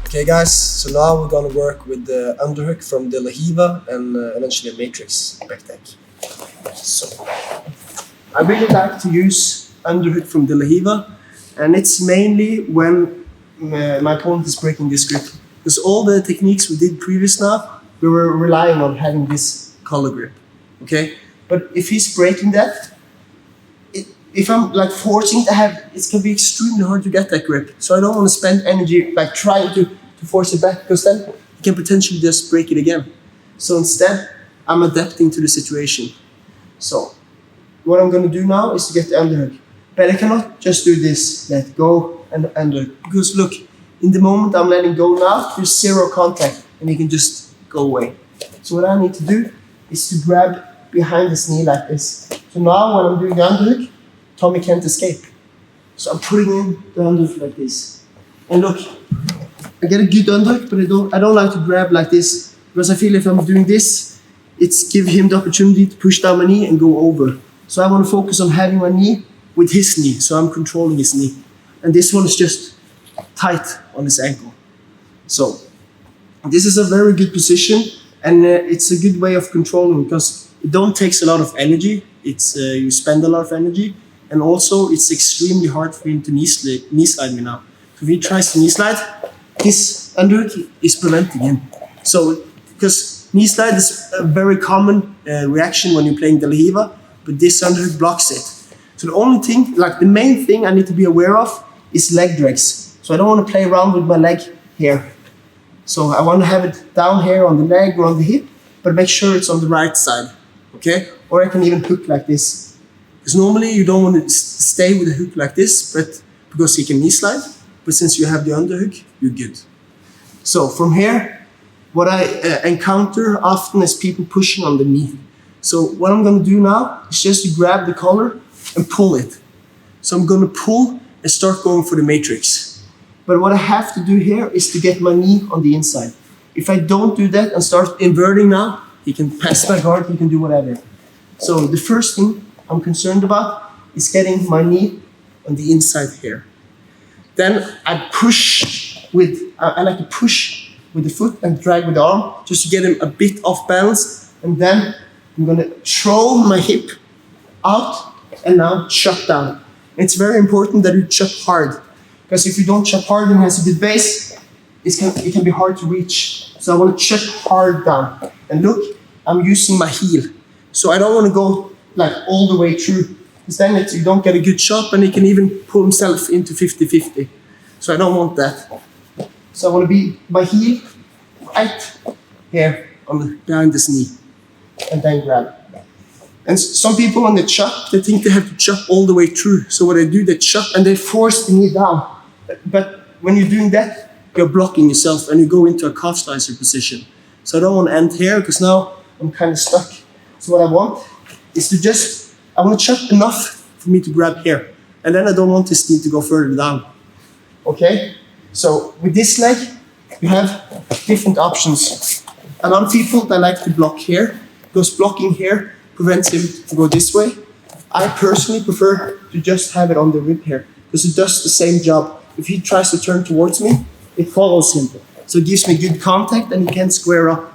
Okay guys, so now we're gonna work with the underhook from De La Riva and eventually a matrix back deck. So, I really like to use underhook from De La Riva, and it's mainly when my opponent is breaking this grip. Because all the techniques we did previous now, we were relying on having this collar grip, okay? But if he's breaking that, if I'm like forcing to have, it's gonna be extremely hard to get that grip. So I don't want to spend energy like trying to force it back, because then you can potentially just break it again. So instead, I'm adapting to the situation. So what I'm gonna do now is to get the underhook. But I cannot just do this, let go and underhook. Because look, in the moment I'm letting go now, there's zero contact and he can just go away. So what I need to do is to grab behind his knee like this. So now when I'm doing the underhook, Tommy can't escape. So I'm putting in the underhook like this. And look, I get a good underhook, but I don't like to grab like this, because I feel if I'm doing this, it's give him the opportunity to push down my knee and go over. So I want to focus on having my knee with his knee, so I'm controlling his knee. And this one is just tight on his ankle. So this is a very good position, and it's a good way of controlling, because it don't takes a lot of energy. It's you spend a lot of energy. And also, it's extremely hard for him to knee slide me now. So if he tries to knee slide, his underhook is preventing him. So, because knee slide is a very common reaction when you're playing De La Riva, but this underhook blocks it. So the only thing, like the main thing I need to be aware of is leg drags. So I don't want to play around with my leg here. So I want to have it down here on the leg or on the hip, but make sure it's on the right side, okay? Or I can even hook like this. Because normally you don't want to stay with a hook like this, but because he can knee slide, but since you have the underhook, you're good. So from here, what I encounter often is people pushing on the knee. So what I'm going to do now is just to grab the collar and pull it. So I'm going to pull and start going for the matrix. But what I have to do here is to get my knee on the inside. If I don't do that and start inverting now, he can pass my guard, he can do whatever. So the first thing I'm concerned about is getting my knee on the inside here. Then I push I like to push with the foot and drag with the arm just to get him a bit off balance. And then I'm gonna throw my hip out and now chop down. It's very important that you chop hard, because if you don't chop hard and has a good base, it can be hard to reach. So I want to chop hard down. And look, I'm using my heel. So I don't want to go like all the way through, because then you don't get a good chop and he can even pull himself into 50-50. So I don't want that. So I want to be my heel right here behind this knee and then grab. And some people when they chop, they think they have to chop all the way through. So what they do, they chop and they force the knee down. But when you're doing that, you're blocking yourself and you go into a calf slicer position. So I don't want to end here, because now I'm kind of stuck. So what I want is to I want to chop enough for me to grab here. And then I don't want this knee to go further down. Okay? So with this leg, you have different options. A lot of people, they like to block here, because blocking here prevents him to go this way. I personally prefer to just have it on the rib here, because it does the same job. If he tries to turn towards me, it follows him. So it gives me good contact and he can square up.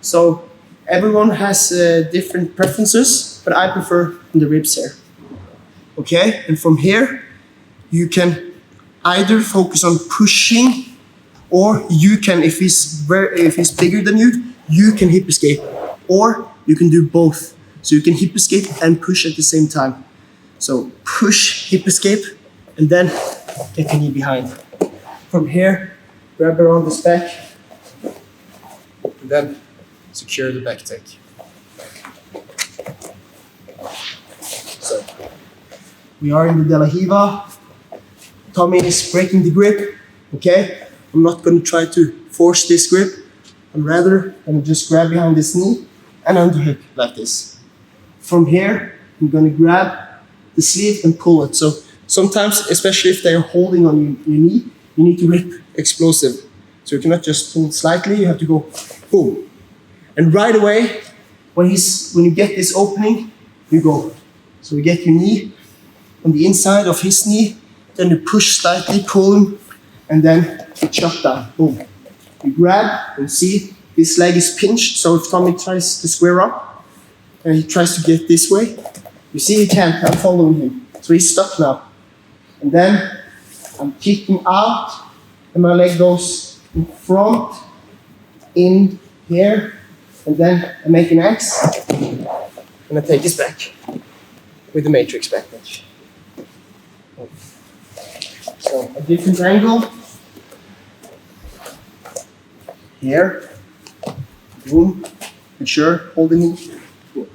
So everyone has different preferences, but I prefer on the ribs here. Okay, and from here, you can either focus on pushing, or you can, if he's bigger than you can hip escape, or you can do both. So you can hip escape and push at the same time. So push, hip escape, and then get the knee behind. From here, grab around this back, and then secure the back take. So we are in the De La Riva. Tommy is breaking the grip, okay? I'm not going to try to force this grip. I'm rather going to just grab behind this knee and underhook like this. From here, I'm going to grab the sleeve and pull it. So sometimes, especially if they're holding on your knee, you need to rip explosive. So you cannot just pull it slightly, you have to go boom. And right away, when you get this opening, you go. So you get your knee on the inside of his knee, then you push slightly, pull him, and then you chop down, boom. You grab and see this leg is pinched, so if Tommy tries to square up and he tries to get this way, you see he can't, I'm following him. So he's stuck now. And then I'm kicking out and my leg goes in front, in here, and then I make an X and I take this back with the matrix back touch. So a different angle. Here. Boom. Make sure, holding it. Boom.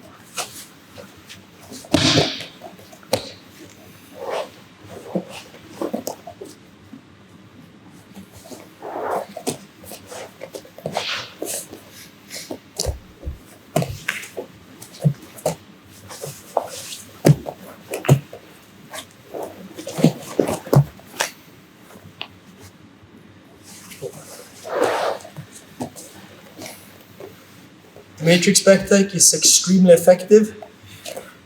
The matrix back take is extremely effective.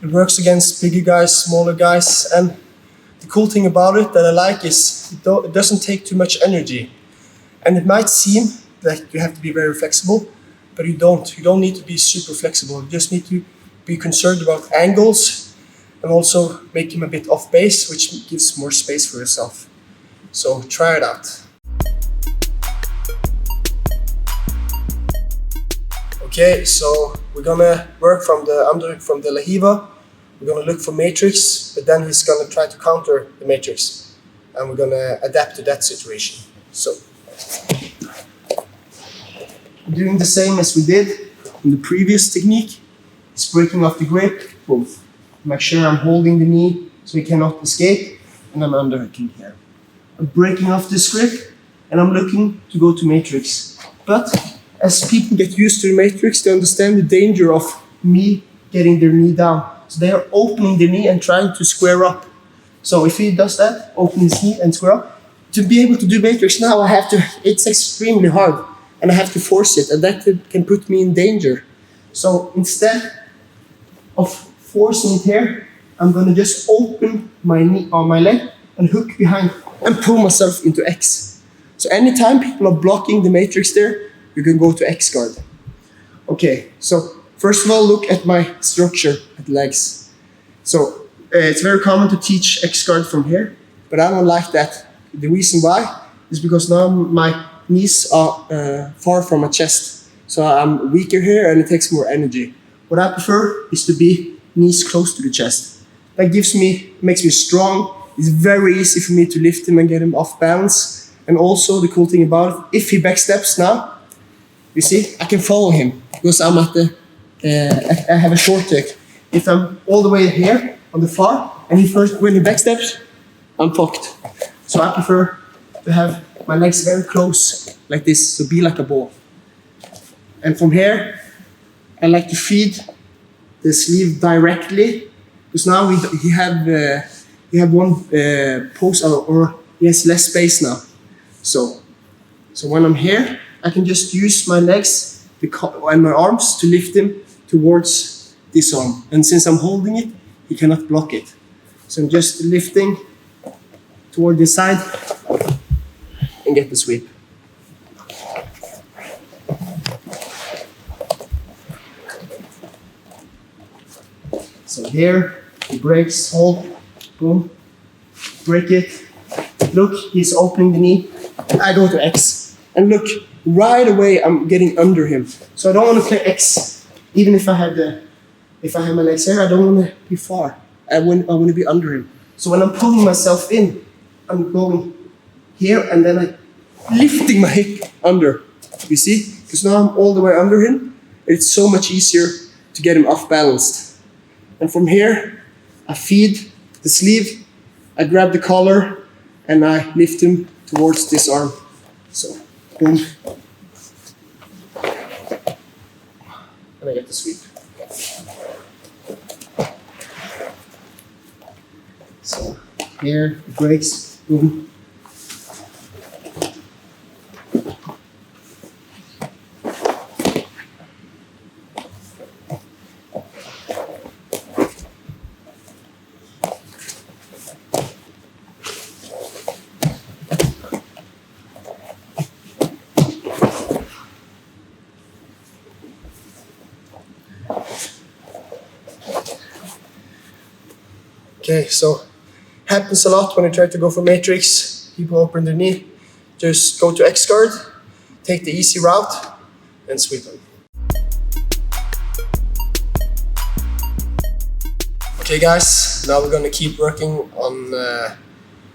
It works against bigger guys, smaller guys, and the cool thing about it that I like is it doesn't take too much energy. And it might seem that you have to be very flexible, but you don't. You don't need to be super flexible. You just need to be concerned about angles and also make him a bit off base, which gives more space for yourself. So try it out. Okay, so we're gonna work from the underhook from De La Riva. We're gonna look for matrix, but then he's gonna try to counter the matrix. And we're gonna adapt to that situation. So, doing the same as we did in the previous technique. It's breaking off the grip, boom. Make sure I'm holding the knee so he cannot escape, and I'm underhooking here. I'm breaking off this grip, and I'm looking to go to matrix. But as people get used to the matrix, they understand the danger of me getting their knee down. So they are opening their knee and trying to square up. So if he does that, open his knee and square up, to be able to do matrix now, it's extremely hard. And I have to force it, and that can put me in danger. So instead of forcing it here, I'm gonna just open my knee or my leg and hook behind and pull myself into X. So anytime people are blocking the matrix there, you can go to X guard. Okay, so first of all, look at my structure at legs. So it's very common to teach X guard from here, but I don't like that. The reason why is because now my knees are far from my chest. So I'm weaker here and it takes more energy. What I prefer is to be knees close to the chest. That makes me strong. It's very easy for me to lift him and get him off balance. And also the cool thing about it, if he backsteps now, you see, I can follow him because I'm at I have a short take. If I'm all the way here on the far, and when he backsteps, I'm fucked. So I prefer to have my legs very close, like this, so be like a ball. And from here, I like to feed the sleeve directly, because now he have one post or he has less space now. So when I'm here, I can just use my legs and my arms to lift him towards this arm. And since I'm holding it, he cannot block it. So I'm just lifting toward the side and get the sweep. So here, he breaks, hold, boom, break it. Look, he's opening the knee. I go to X. And look, right away I'm getting under him. So I don't want to play X. Even if I have my legs here, I don't want to be far. I want to be under him. So when I'm pulling myself in, I'm going here and then I'm lifting my hip under. You see? Because now I'm all the way under him. It's so much easier to get him off balanced. And from here, I feed the sleeve, I grab the collar, and I lift him towards this arm. So, boom. And I get the sweep. So, here, it breaks, boom. Okay, so happens a lot when you try to go for matrix. People open their knee. Just go to X guard, take the easy route, and sweep them. Okay guys, now we're gonna keep working on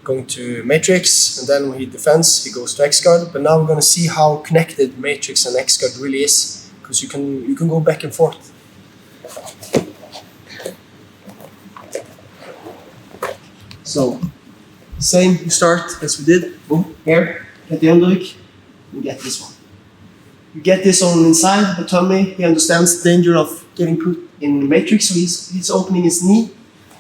going to matrix, and then when he defends, he goes to X guard. But now we're gonna see how connected matrix and X guard really is, because you can go back and forth. So, same start as we did. Boom, here, get the underhook, and get this one. You get this on inside the tummy. He understands the danger of getting put in the matrix, so he's opening his knee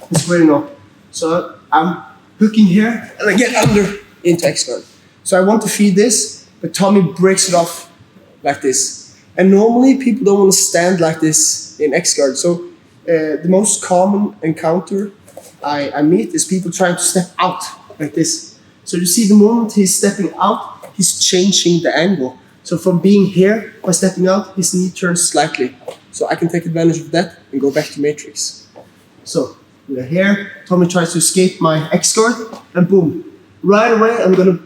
and squaring up. So I'm hooking here, and I get under into X guard. So I want to feed this, but Tommy breaks it off like this. And normally people don't want to stand like this in X guard. So the most common encounter I meet is people trying to step out like this. So you see the moment he's stepping out, he's changing the angle. So from being here, by stepping out, his knee turns slightly. So I can take advantage of that and go back to matrix. So we're here, Tommy tries to escape my X guard, and boom. Right away, I'm gonna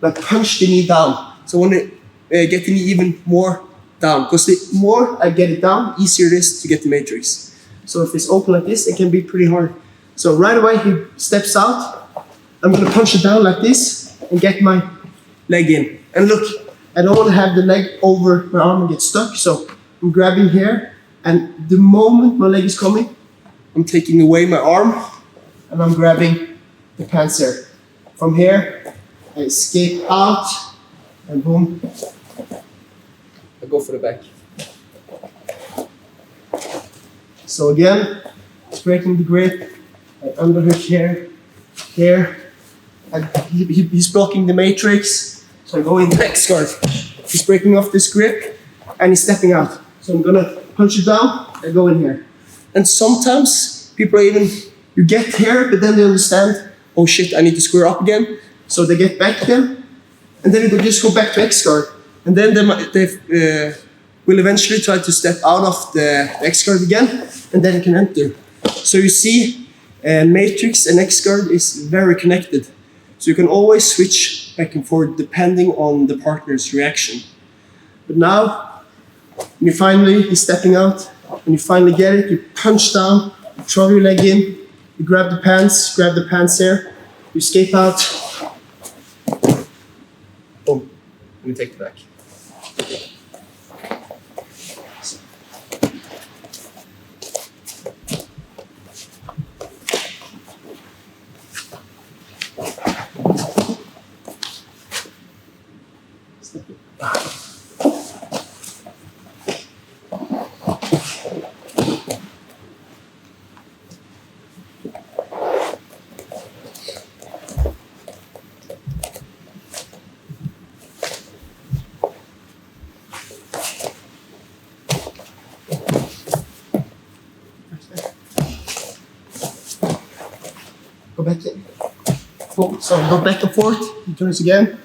punch the knee down. So I wanna get the knee even more down, because the more I get it down, easier it is to get the matrix. So if it's open like this, it can be pretty hard. So right away, he steps out. I'm gonna punch it down like this and get my leg in. And look, I don't want to have the leg over my arm and get stuck, so I'm grabbing here, and the moment my leg is coming, I'm taking away my arm, and I'm grabbing the pants here. From here, I escape out, and boom, I go for the back. So again, it's breaking the grip, I underhook here, and he's blocking the matrix. So I go in X guard. He's breaking off this grip and he's stepping out. So I'm gonna punch it down and go in here. And sometimes people are you get here, but then they understand, oh shit, I need to square up again. So they get back again, and then they just go back to X guard. And then they will eventually try to step out of the X guard again, and then you can enter. So you see, matrix and X guard is very connected. So you can always switch back and forth depending on the partner's reaction. But now, when he's stepping out, when you finally get it, you punch down, you throw your leg in, you grab the pants here, you escape out, boom, and you take it back. Go back in. So go back and forth. He turns again.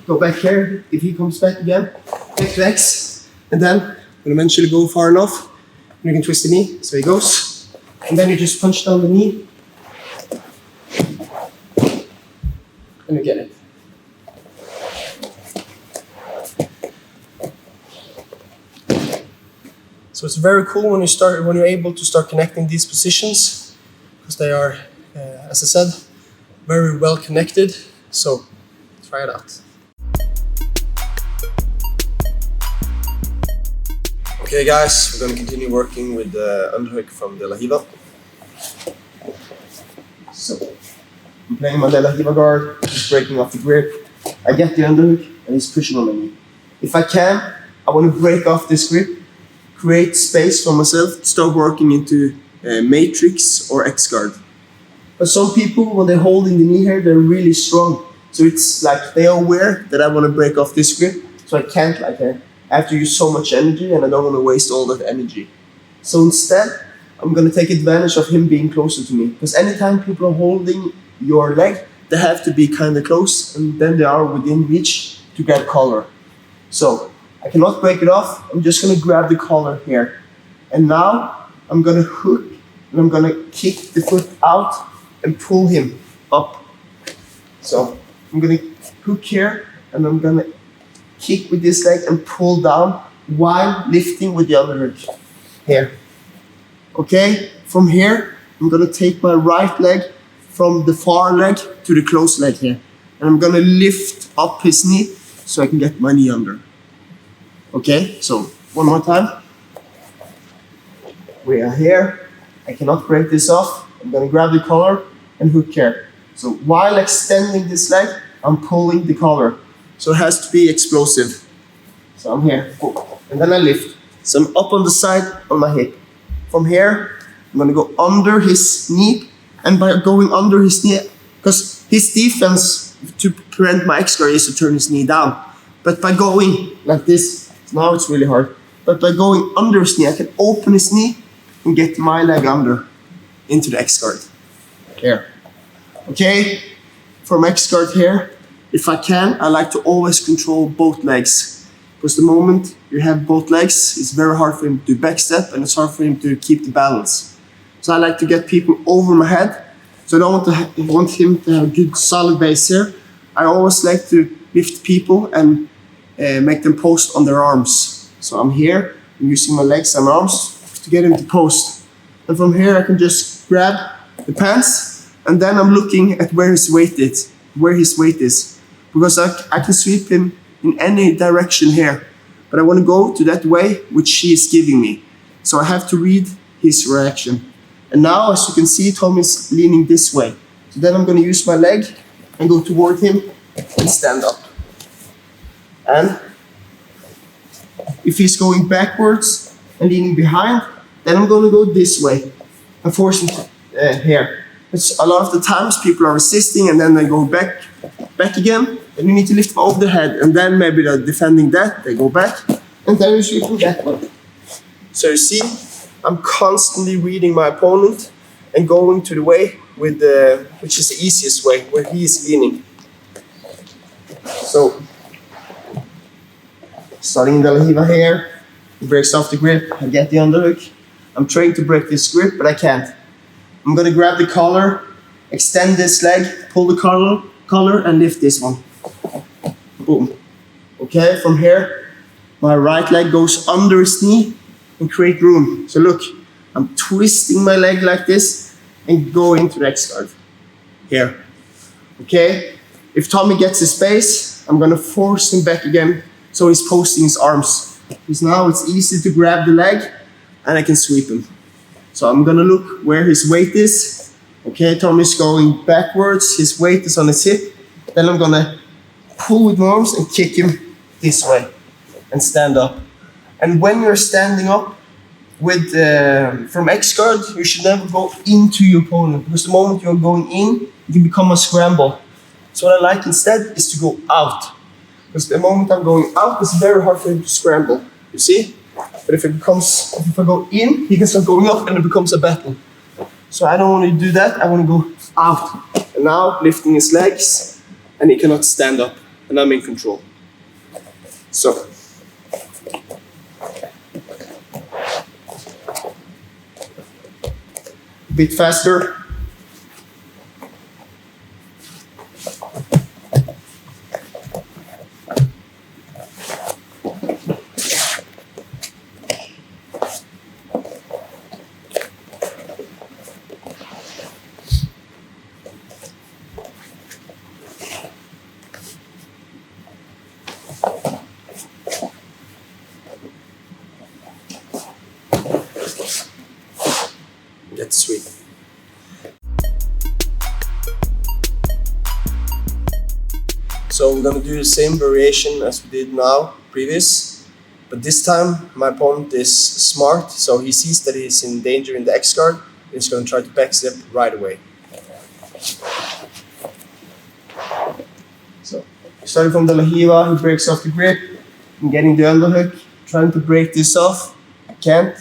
Go back here. If he comes back again, back to X. And then when eventually go far enough, you can twist the knee. So he goes. And then you just punch down the knee. And you get it. So it's very cool when you're able to start connecting these positions, because they are, as I said, very well connected. So try it out. Okay guys, we're going to continue working with the underhook from De La Riva. So I'm playing my De La Riva guard, he's breaking off the grip. I get the underhook and he's pushing on my knee. If I can, I want to break off this grip, create space for myself, start working into matrix or X guard. But some people, when they're holding the knee here, they're really strong. So it's like they are aware that I want to break off this grip, so I can't like that. I have to use so much energy and I don't want to waste all that energy. So instead, I'm going to take advantage of him being closer to me. Because anytime people are holding your leg, they have to be kind of close, and then they are within reach to grab collar. So I cannot break it off. I'm just going to grab the collar here. And now I'm going to hook and I'm gonna kick the foot out and pull him up. So I'm gonna hook here, and I'm gonna kick with this leg and pull down while lifting with the other hook. Here. Okay? From here, I'm gonna take my right leg from the far leg to the close leg here. And I'm gonna lift up his knee so I can get my knee under. Okay? So, one more time. We are here. I cannot break this off. I'm gonna grab the collar and hook here. So while extending this leg, I'm pulling the collar. So it has to be explosive. So I'm here, and then I lift. So I'm up on the side on my hip. From here, I'm gonna go under his knee, and by going under his knee, because his defense to prevent my X guard is to turn his knee down. But by going like this, now it's really hard. But by going under his knee, I can open his knee and get my leg under into the X guard. Here. Okay? From X guard here, if I can, I like to always control both legs. Because the moment you have both legs, it's very hard for him to backstep and it's hard for him to keep the balance. So I like to get people over my head. So I don't want him to have a good solid base here. I always like to lift people and make them post on their arms. So I'm here, I'm using my legs and arms to get him to post. And from here I can just grab the pants, and then I'm looking at where his weight is. Because I can sweep him in any direction here, but I want to go to that way which he is giving me. So I have to read his reaction. And now, as you can see, Tom is leaning this way. So then I'm going to use my leg and go toward him and stand up. And if he's going backwards and leaning behind, then I'm going to go this way and force him here. It's a lot of the times people are resisting and then they go back again, and you need to lift them over the head, and then maybe they're defending that, they go back, and then you sweep them that way. So you see, I'm constantly reading my opponent and going to the way with which is the easiest way, where he is leaning. So, starting in the Lahiva here, he breaks off the grip, I get the underhook. I'm trying to break this grip, but I can't. I'm gonna grab the collar, extend this leg, pull the collar and lift this one. Boom. Okay, from here, my right leg goes under his knee and create room. So look, I'm twisting my leg like this and go into the X guard. Here. Okay? If Tommy gets his space, I'm gonna force him back again so he's posting his arms. Because now it's easy to grab the leg and I can sweep him. So I'm gonna look where his weight is. Okay, Tommy's going backwards, his weight is on his hip. Then I'm gonna pull with my arms and kick him this way and stand up. And when you're standing up with from X guard, you should never go into your opponent, because the moment you're going in, it can become a scramble. So what I like instead is to go out, because the moment I'm going out, it's very hard for him to scramble. You see? But if I go in, he can start going up and it becomes a battle. So I don't want to do that. I want to go out. And now lifting his legs, and he cannot stand up, and I'm in control. So. A bit faster. That's sweet. So we're gonna do the same variation as we did now, previous, but this time my opponent is smart, so he sees that he's in danger in the X guard, and he's gonna try to backstep right away. So, starting from the Lahiva, he breaks off the grip, I'm getting the underhook, trying to break this off, I can't,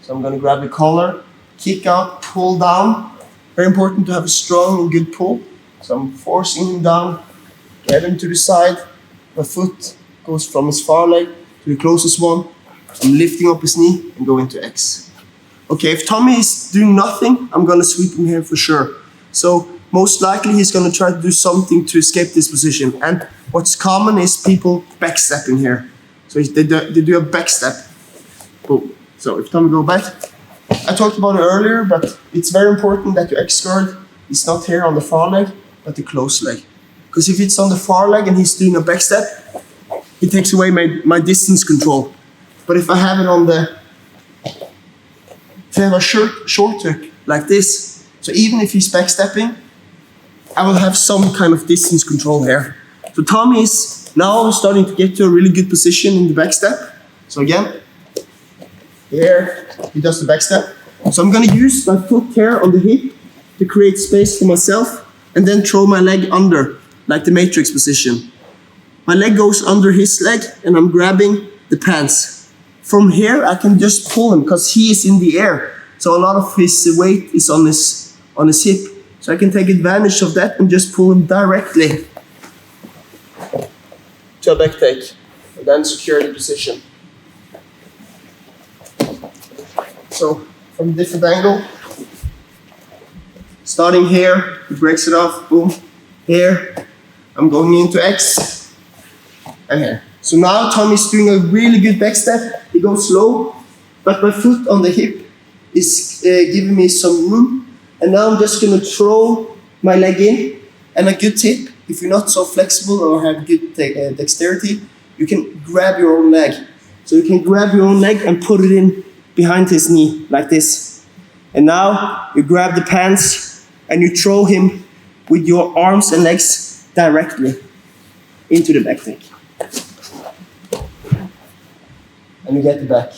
so I'm gonna grab the collar, kick out, pull down. Very important to have a strong and good pull. So I'm forcing him down, get him to the side. My foot goes from his far leg to the closest one. I'm lifting up his knee and go into X. Okay, if Tommy is doing nothing, I'm gonna sweep him here for sure. So most likely he's gonna try to do something to escape this position. And what's common is people backstepping here. So they do a backstep. Boom. So if Tommy go back, I talked about it earlier, but it's very important that your X guard is not here on the far leg, but the close leg. Because if it's on the far leg and he's doing a backstep, it takes away my distance control. But if I have it on the, if I have a short hook like this, so even if he's backstepping, I will have some kind of distance control here. So Tommy is now starting to get to a really good position in the backstep. So again, here he does the backstep. So I'm gonna use my foot here on the hip to create space for myself and then throw my leg under, like the matrix position. My leg goes under his leg and I'm grabbing the pants. From here I can just pull him because he is in the air. So a lot of his weight is on his hip. So I can take advantage of that and just pull him directly to a back take and then secure the position. So from a different angle, starting here, he breaks it off, boom, here, I'm going into X, and here. So now Tommy's doing a really good back step, he goes slow, but my foot on the hip is giving me some room, and now I'm just gonna throw my leg in, and a good tip, if you're not so flexible or have good dexterity, you can grab your own leg. So you can grab your own leg and put it in behind his knee, like this. And now you grab the pants and you throw him with your arms and legs directly into the back take. And you get the back.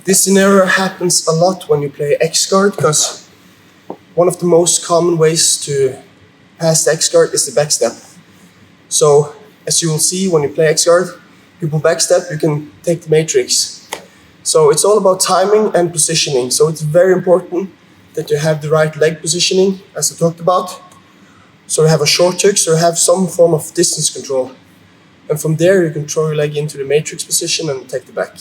This scenario happens a lot when you play X-guard because one of the most common ways to pass the X-guard is the backstep. So as you will see when you play X-guard, people backstep, you can take the matrix. So it's all about timing and positioning. So it's very important that you have the right leg positioning, as I talked about. So you have a short hook, so you have some form of distance control. And from there you can throw your leg into the matrix position and take the back.